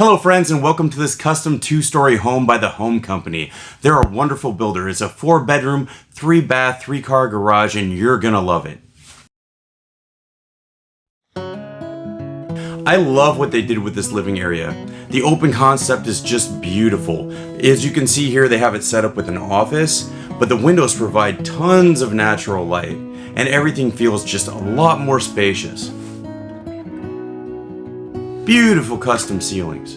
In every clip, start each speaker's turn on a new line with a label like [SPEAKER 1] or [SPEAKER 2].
[SPEAKER 1] Hello friends, and welcome to this custom 2-story home by the Home Company. They're a wonderful builder. It's a 4-bedroom, 3-bath, 3-car garage, and you're gonna love it. I love what they did with this living area. The open concept is just beautiful. As you can see here, they have it set up with an office, but the windows provide tons of natural light, and everything feels just a lot more spacious. Beautiful custom ceilings.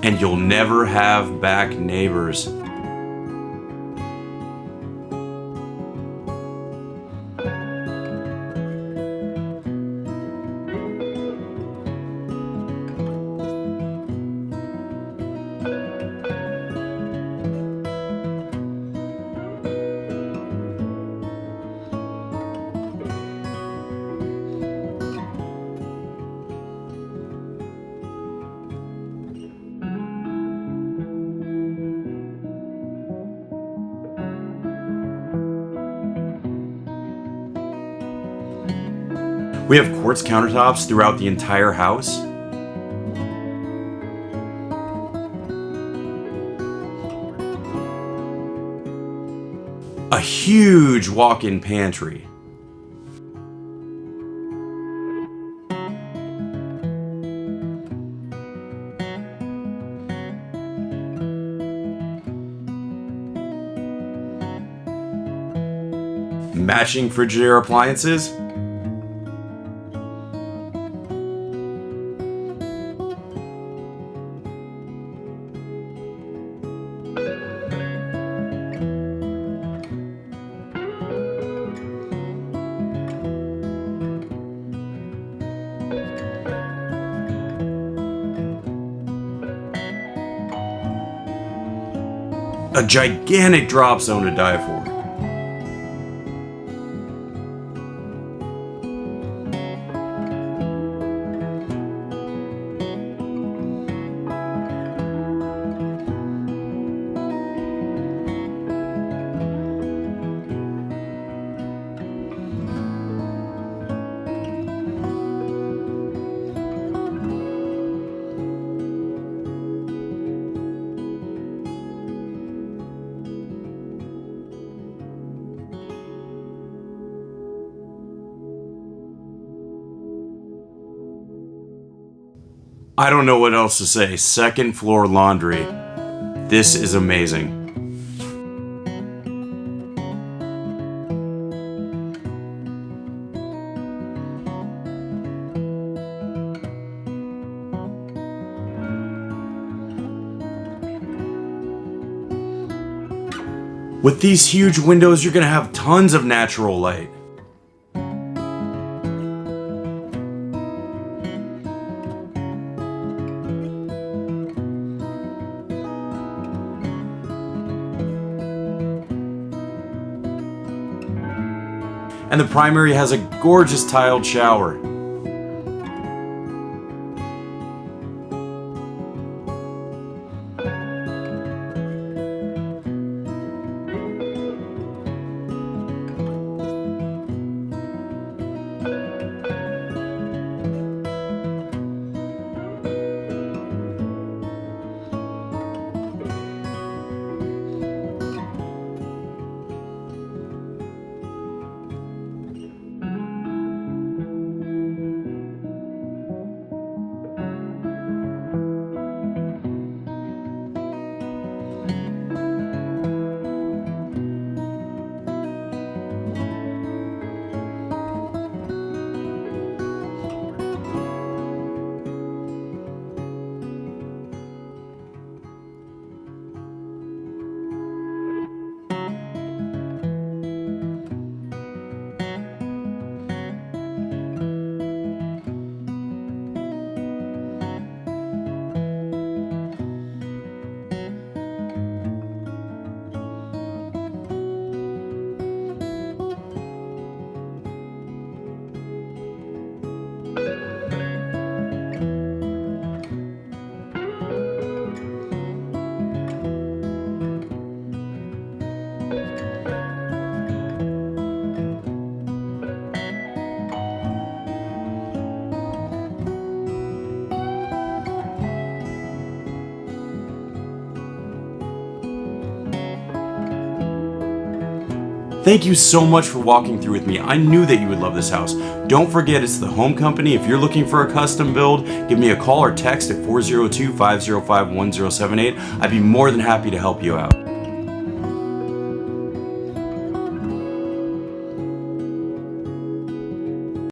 [SPEAKER 1] And you'll never have back neighbors. We have quartz countertops throughout the entire house. A huge walk-in pantry. Matching Frigidaire appliances. A gigantic drop zone to die for. I don't know what else to say. Second floor laundry. This is amazing. With these huge windows, you're gonna have tons of natural light. And the primary has a gorgeous tiled shower. Thank you so much for walking through with me. I knew that you would love this house. Don't forget, it's the Home Company. If you're looking for a custom build, give me a call or text at 402-505-1078. I'd be more than happy to help you out.